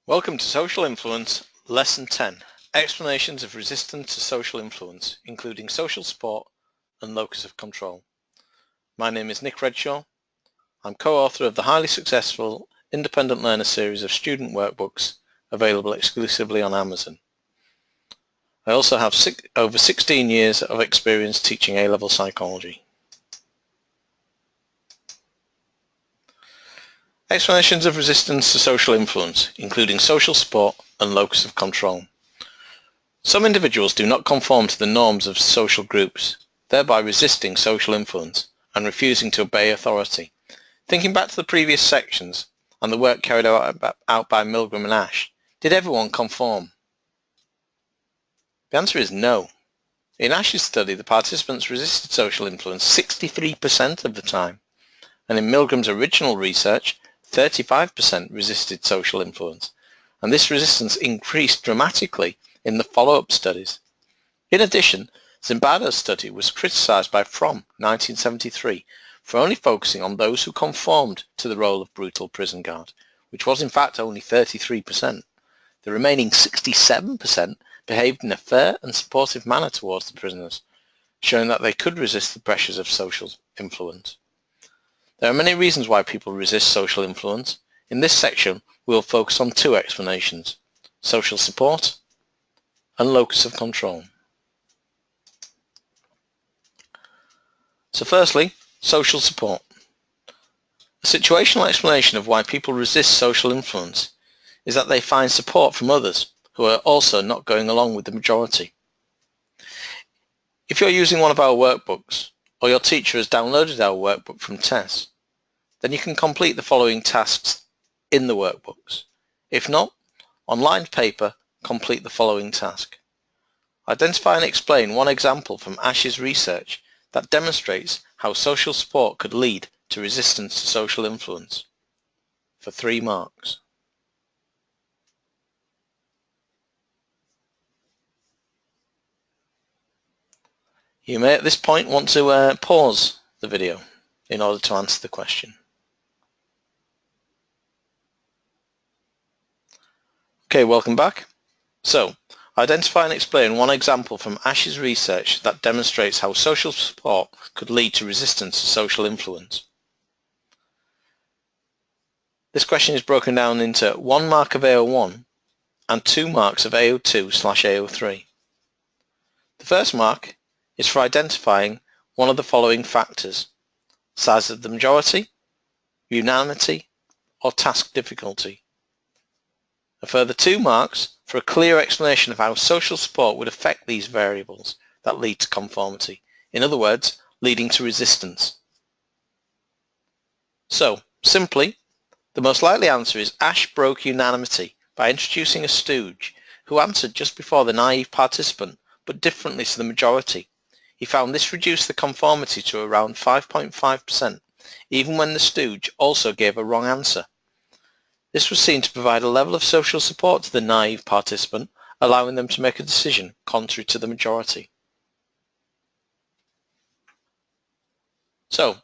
Welcome to Social Influence, Lesson 10, Explanations of Resistance to Social Influence, including Social Support and Locus of Control. My name is Nick Redshaw. I'm co-author of the highly successful Independent Learner series of student workbooks available exclusively on Amazon. I also have over 16 years of experience teaching A-level psychology. Explanations of resistance to social influence, including social support and locus of control. Some individuals do not conform to the norms of social groups, thereby resisting social influence and refusing to obey authority. Thinking back to the previous sections and the work carried out by Milgram and Ash, did everyone conform? The answer is no. In Ash's study, the participants resisted social influence 63% of the time, and in Milgram's original research, 35% resisted social influence, and this resistance increased dramatically in the follow-up studies. In addition, Zimbardo's study was criticized by Fromm, 1973, for only focusing on those who conformed to the role of brutal prison guard, which was in fact only 33%. The remaining 67% behaved in a fair and supportive manner towards the prisoners, showing that they could resist the pressures of social influence. There are many reasons why people resist social influence. In this section, we will focus on two explanations: social support and locus of control. So firstly, social support. A situational explanation of why people resist social influence is that they find support from others who are also not going along with the majority. If you're using one of our workbooks, or your teacher has downloaded our workbook from Tess, then you can complete the following tasks in the workbooks. If not, on lined paper, complete the following task. Identify and explain one example from Ash's research that demonstrates how social support could lead to resistance to social influence, for 3 marks. You may at this point want to pause the video in order to answer the question. Okay, welcome back. So, identify and explain one example from Ash's research that demonstrates how social support could lead to resistance to social influence. This question is broken down into 1 mark of AO1 and 2 marks of AO2/AO3. The first mark is for identifying one of the following factors: size of the majority, unanimity, or task difficulty. A further 2 marks for a clear explanation of how social support would affect these variables that lead to conformity. In other words, leading to resistance. So, simply, the most likely answer is Ash broke unanimity by introducing a stooge who answered just before the naive participant, but differently to the majority. He found this reduced the conformity to around 5.5%, even when the stooge also gave a wrong answer. This was seen to provide a level of social support to the naive participant, allowing them to make a decision contrary to the majority. So,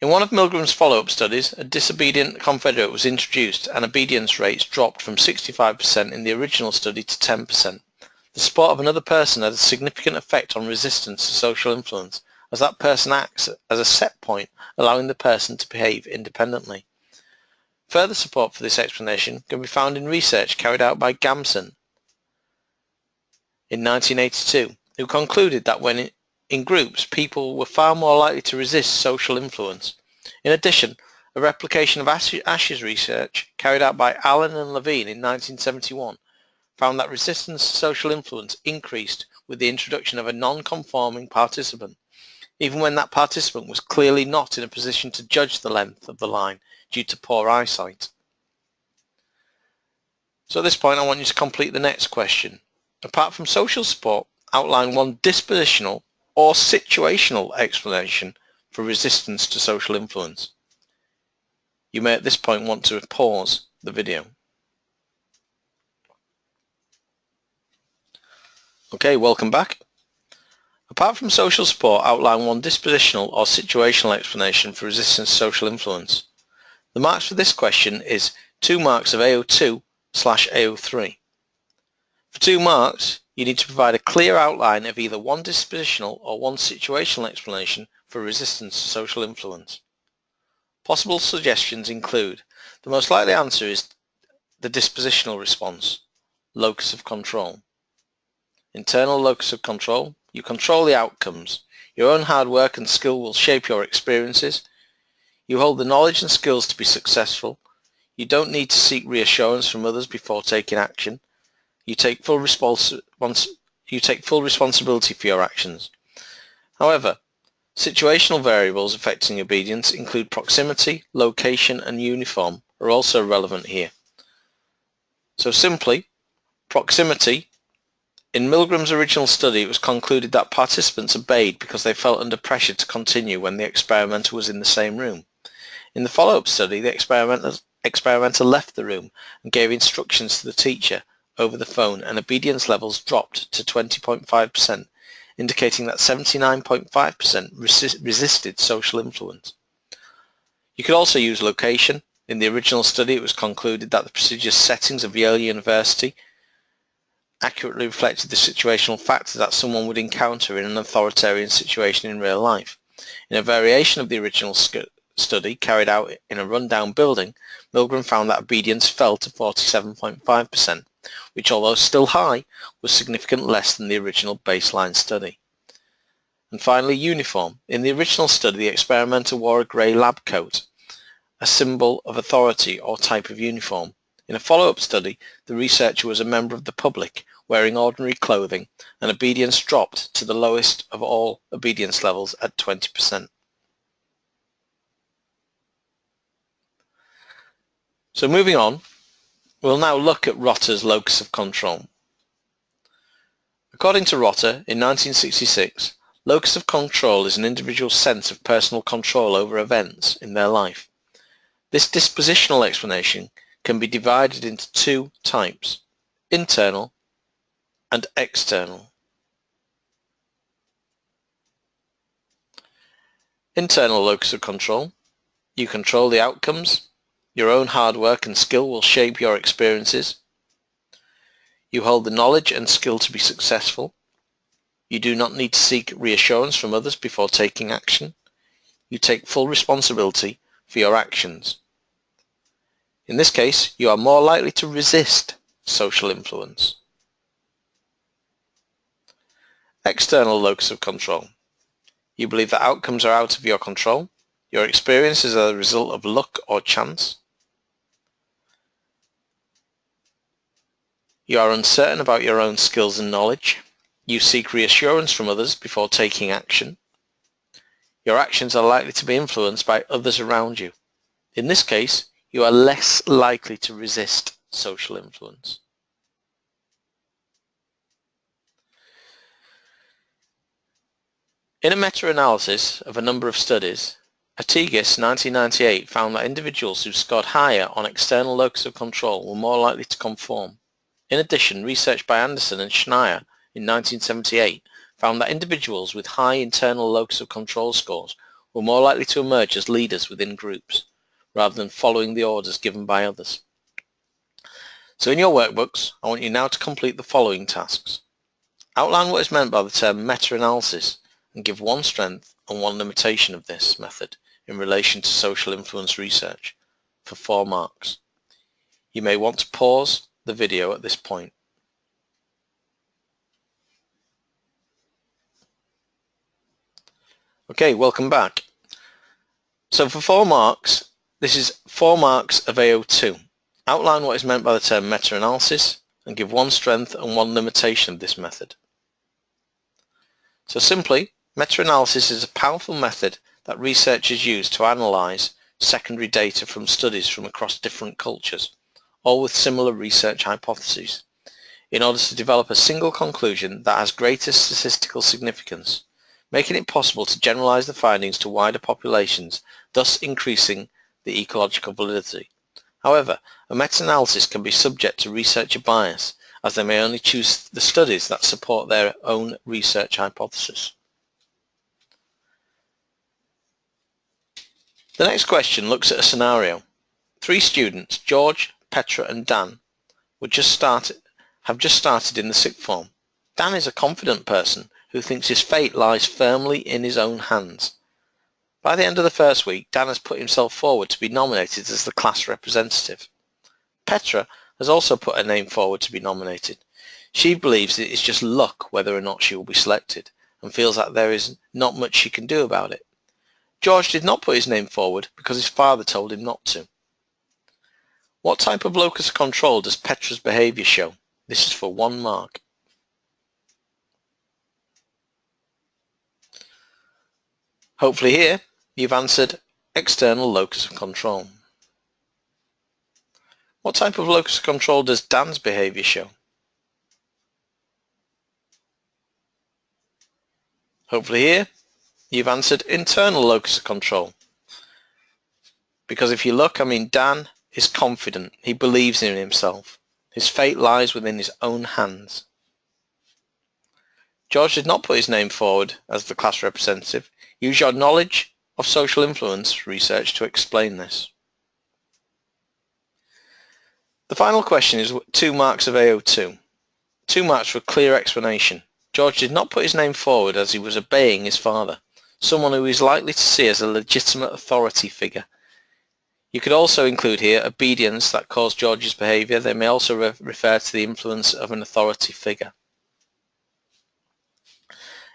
in one of Milgram's follow-up studies, a disobedient confederate was introduced and obedience rates dropped from 65% in the original study to 10%. The support of another person had a significant effect on resistance to social influence, as that person acts as a set point, allowing the person to behave independently. Further support for this explanation can be found in research carried out by Gamson in 1982, who concluded that when in groups, people were far more likely to resist social influence. In addition, a replication of Ash's research carried out by Allen and Levine in 1971 found that resistance to social influence increased with the introduction of a non-conforming participant, even when that participant was clearly not in a position to judge the length of the line due to poor eyesight. So at this point, I want you to complete the next question. Apart from social support, outline one dispositional or situational explanation for resistance to social influence. You may at this point want to pause the video. Okay, welcome back. Apart from social support, outline one dispositional or situational explanation for resistance to social influence. The marks for this question is 2 marks of AO2 AO3. For 2 marks, you need to provide a clear outline of either one dispositional or one situational explanation for resistance to social influence. Possible suggestions include: the most likely answer is the dispositional response, locus of control. Internal locus of control: you control the outcomes. Your own hard work and skill will shape your experiences. You hold the knowledge and skills to be successful. You don't need to seek reassurance from others before taking action. You take full responsibility for your actions. However, situational variables affecting obedience include proximity, location, and uniform are also relevant here. So simply, proximity. In Milgram's original study, it was concluded that participants obeyed because they felt under pressure to continue when the experimenter was in the same room. In the follow-up study, the experimenter left the room and gave instructions to the teacher over the phone, and obedience levels dropped to 20.5%, indicating that 79.5% resisted social influence. You could also use location. In the original study, it was concluded that the prestigious settings of Yale University accurately reflected the situational factors that someone would encounter in an authoritarian situation in real life. In a variation of the original study carried out in a rundown building, Milgram found that obedience fell to 47.5%, which, although still high, was significantly less than the original baseline study. And finally, uniform. In the original study, the experimenter wore a grey lab coat, a symbol of authority or type of uniform. In a follow-up study, the researcher was a member of the public, wearing ordinary clothing, and obedience dropped to the lowest of all obedience levels at 20%. So moving on, we'll now look at Rotter's locus of control. According to Rotter, in 1966, locus of control is an individual's sense of personal control over events in their life. This dispositional explanation can be divided into 2 types: internal and external. Internal locus of control: you control the outcomes. Your own hard work and skill will shape your experiences. You hold the knowledge and skill to be successful. You do not need to seek reassurance from others before taking action. You take full responsibility for your actions. In this case, you are more likely to resist social influence. External locus of control: you believe that outcomes are out of your control. Your experiences are the result of luck or chance. You are uncertain about your own skills and knowledge. You seek reassurance from others before taking action. Your actions are likely to be influenced by others around you. In this case, you are less likely to resist social influence. In a meta-analysis of a number of studies, Artigas 1998 found that individuals who scored higher on external locus of control were more likely to conform. In addition, research by Anderson and Schneier in 1978 found that individuals with high internal locus of control scores were more likely to emerge as leaders within groups, rather than following the orders given by others. So in your workbooks, I want you now to complete the following tasks. Outline what is meant by the term meta-analysis and give 1 strength and 1 limitation of this method in relation to social influence research for 4 marks. You may want to pause the video at this point. Okay, welcome back. So for 4 marks, this is 4 marks of AO2. Outline what is meant by the term meta-analysis and give 1 strength and 1 limitation of this method. So simply, meta-analysis is a powerful method that researchers use to analyze secondary data from studies from across different cultures, all with similar research hypotheses, in order to develop a single conclusion that has greater statistical significance, making it possible to generalize the findings to wider populations, thus increasing the ecological validity. However, a meta-analysis can be subject to researcher bias, as they may only choose the studies that support their own research hypothesis. The next question looks at a scenario. 3 students, George, Petra and Dan, have just started in the sixth form. Dan is a confident person who thinks his fate lies firmly in his own hands. By the end of the first week, Dan has put himself forward to be nominated as the class representative. Petra has also put her name forward to be nominated. She believes it is just luck whether or not she will be selected, and feels that there is not much she can do about it. George did not put his name forward because his father told him not to. What type of locus of control does Petra's behaviour show? This is for 1 mark. Hopefully here you've answered external locus of control. What type of locus of control does Dan's behaviour show? Hopefully here you've answered internal locus of control. Because if you look, Dan is confident. He believes in himself. His fate lies within his own hands. George did not put his name forward as the class representative. Use your knowledge of social influence research to explain this. The final question is 2 marks of AO2. 2 marks for clear explanation. George did not put his name forward as he was obeying his father, someone who he is likely to see as a legitimate authority figure. You could also include here obedience that caused George's behaviour. They may also refer to the influence of an authority figure.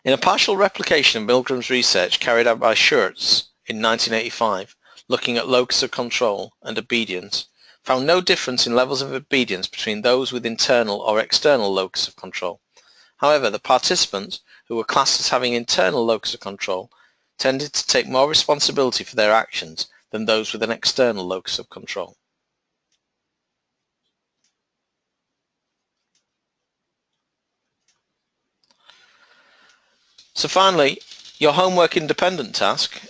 In a partial replication of Milgram's research carried out by Schurz in 1985, looking at locus of control and obedience, found no difference in levels of obedience between those with internal or external locus of control. However, the participants, who were classed as having internal locus of control, tended to take more responsibility for their actions than those with an external locus of control. So finally, your homework independent task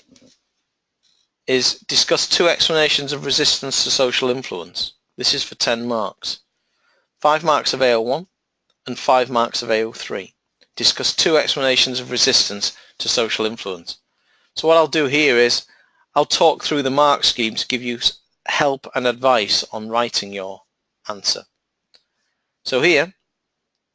is discuss 2 explanations of resistance to social influence. This is for 10 marks. 5 marks of AO1 and 5 marks of AO3. Discuss 2 explanations of resistance to social influence. So what I'll do here is I'll talk through the mark scheme to give you help and advice on writing your answer. So here,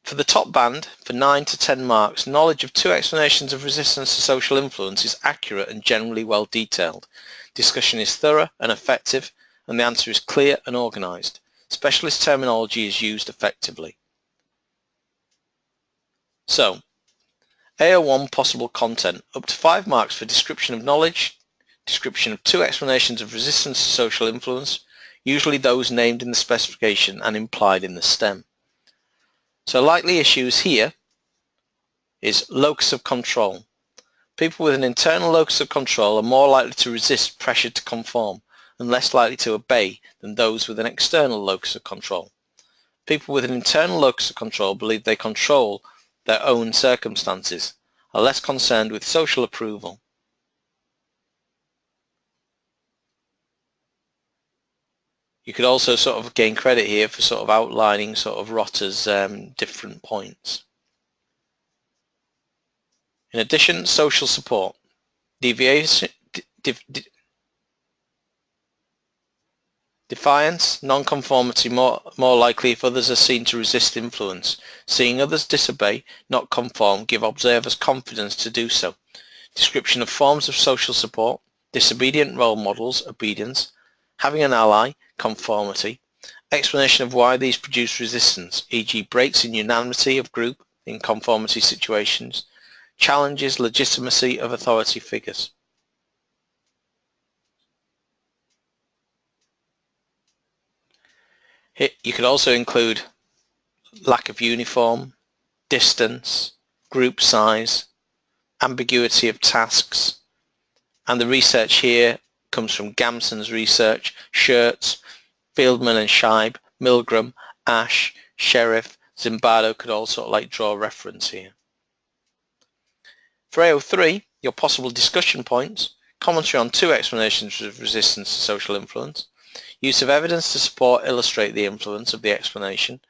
for the top band, for 9 to 10 marks, knowledge of 2 explanations of resistance to social influence is accurate and generally well detailed. Discussion is thorough and effective, and the answer is clear and organised. Specialist terminology is used effectively. So, AO1 possible content, up to 5 marks for description of knowledge, description of 2 explanations of resistance to social influence, usually those named in the specification and implied in the stem. So likely issues here is locus of control. People with an internal locus of control are more likely to resist pressure to conform and less likely to obey than those with an external locus of control. People with an internal locus of control believe they control their own circumstances, are less concerned with social approval. You could also sort of gain credit here for sort of outlining sort of Rotter's different points. In addition, social support. Defiance, non-conformity, more likely if others are seen to resist influence. Seeing others disobey, not conform, give observers confidence to do so. Description of forms of social support. Disobedient role models, obedience. Having an ally, conformity. Explanation of why these produce resistance, e.g. breaks in unanimity of group in conformity situations. Challenges legitimacy of authority figures. Here, you could also include lack of uniform, distance, group size, ambiguity of tasks, and the research here comes from Gamson's research, Schurz, Fieldman and Scheib, Milgram, Ash, Sheriff, Zimbardo could also draw reference here. For AO3, your possible discussion points, commentary on 2 explanations of resistance to social influence, use of evidence to support illustrate the influence of the explanation,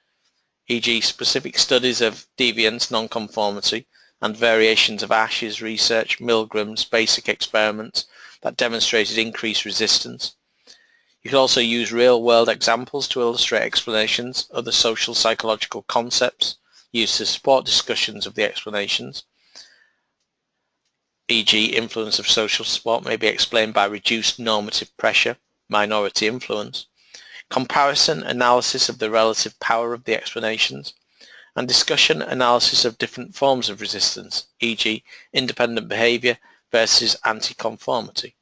e.g. specific studies of deviance, nonconformity, and variations of Ash's research, Milgram's basic experiments that demonstrated increased resistance. You can also use real-world examples to illustrate explanations of the social psychological concepts used to support discussions of the explanations. E.g., influence of social support may be explained by reduced normative pressure, minority influence, comparison analysis of the relative power of the explanations, and discussion analysis of different forms of resistance, e.g., independent behavior versus anti-conformity.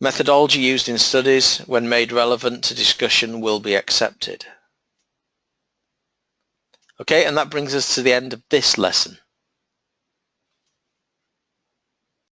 Methodology used in studies, when made relevant to discussion, will be accepted. Okay, and that brings us to the end of this lesson.